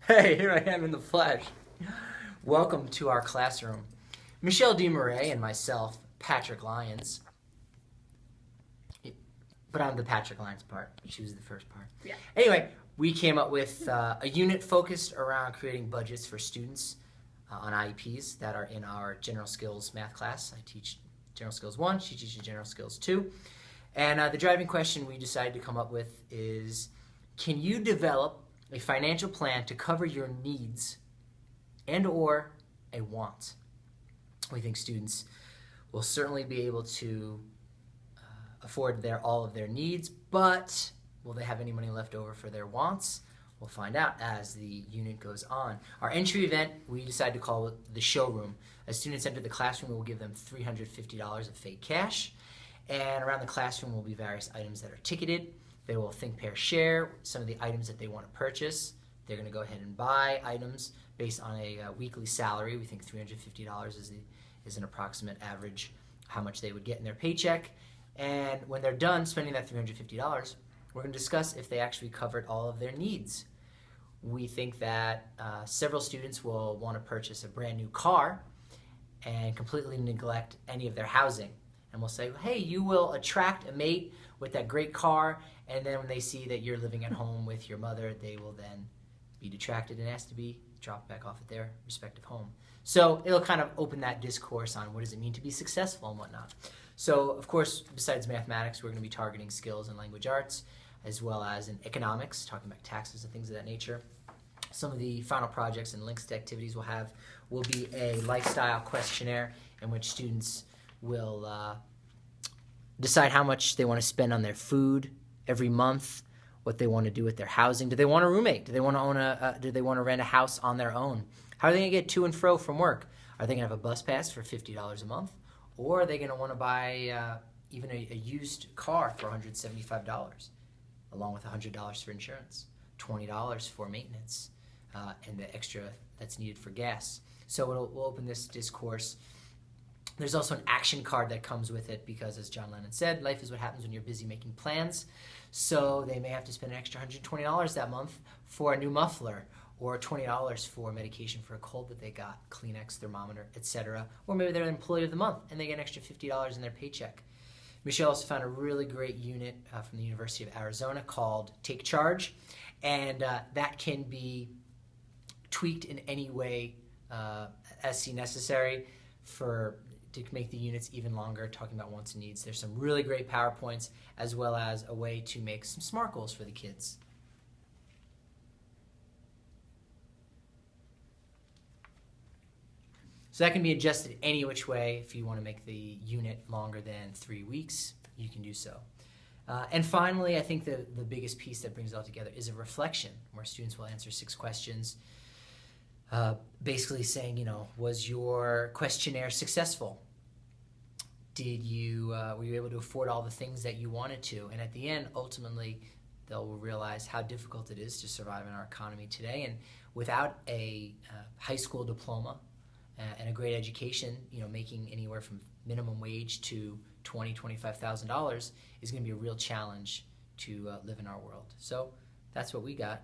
Hey, here I am in the flesh. Welcome to our classroom. Michelle DeMarais and myself, Patrick Lyons. But I'm the Patrick Lyons part. She was the first part. Yeah. Anyway, we came up with a unit focused around creating budgets for students on IEPs that are in our General Skills math class. I teach General Skills 1, she teaches General Skills 2. And the driving question we decided to come up with is, can you develop a financial plan to cover your needs and or a want? We think students will certainly be able to afford all of their needs, but will they have any money left over for their wants? We'll find out as the unit goes on. Our entry event, we decided to call it the showroom. As students enter the classroom, we will give them $350 of fake cash. And around the classroom will be various items that are ticketed. They will think, pair, share some of the items that they want to purchase. They're going to go ahead and buy items based on a weekly salary. We think $350 is an approximate average how much they would get in their paycheck. And when they're done spending that $350, we're going to discuss if they actually covered all of their needs. We think that several students will want to purchase a brand new car and completely neglect any of their housing. And we'll say, hey, you will attract a mate with that great car, and then when they see that you're living at home with your mother, they will then be detracted and asked to be dropped back off at their respective home. So it'll kind of open that discourse on what does it mean to be successful and whatnot. So, of course, besides mathematics, we're going to be targeting skills in language arts, as well as in economics, talking about taxes and things of that nature. Some of the final projects and links to activities we'll have will be a lifestyle questionnaire in which students will decide how much they want to spend on their food every month, what they want to do with their housing. Do they want a roommate? Do they want to do they want to rent a house on their own? How are they going to get to and fro from work? Are they going to have a bus pass for $50 a month? Or are they going to want to buy even a used car for $175, along with $100 for insurance, $20 for maintenance, and the extra that's needed for gas? So we'll open this discourse. There's also an action card that comes with it because, as John Lennon said, life is what happens when you're busy making plans. So they may have to spend an extra $120 that month for a new muffler, or $20 for medication for a cold that they got, Kleenex, thermometer, etc. Or maybe they're an employee of the month and they get an extra $50 in their paycheck. Michelle also found a really great unit from the University of Arizona called Take Charge, and that can be tweaked in any way as seen necessary to make the units even longer, talking about wants and needs. There's some really great PowerPoints, as well as a way to make some SMART goals for the kids. So that can be adjusted any which way. If you want to make the unit longer than 3 weeks, you can do so. And finally, I think the biggest piece that brings it all together is a reflection, where students will answer 6 questions, basically saying, was your questionnaire successful? Were you able to afford all the things that you wanted to? And at the end, ultimately, they'll realize how difficult it is to survive in our economy today. And without a high school diploma and a great education, making anywhere from minimum wage to $20,000, $25,000 is going to be a real challenge to live in our world. So that's what we got.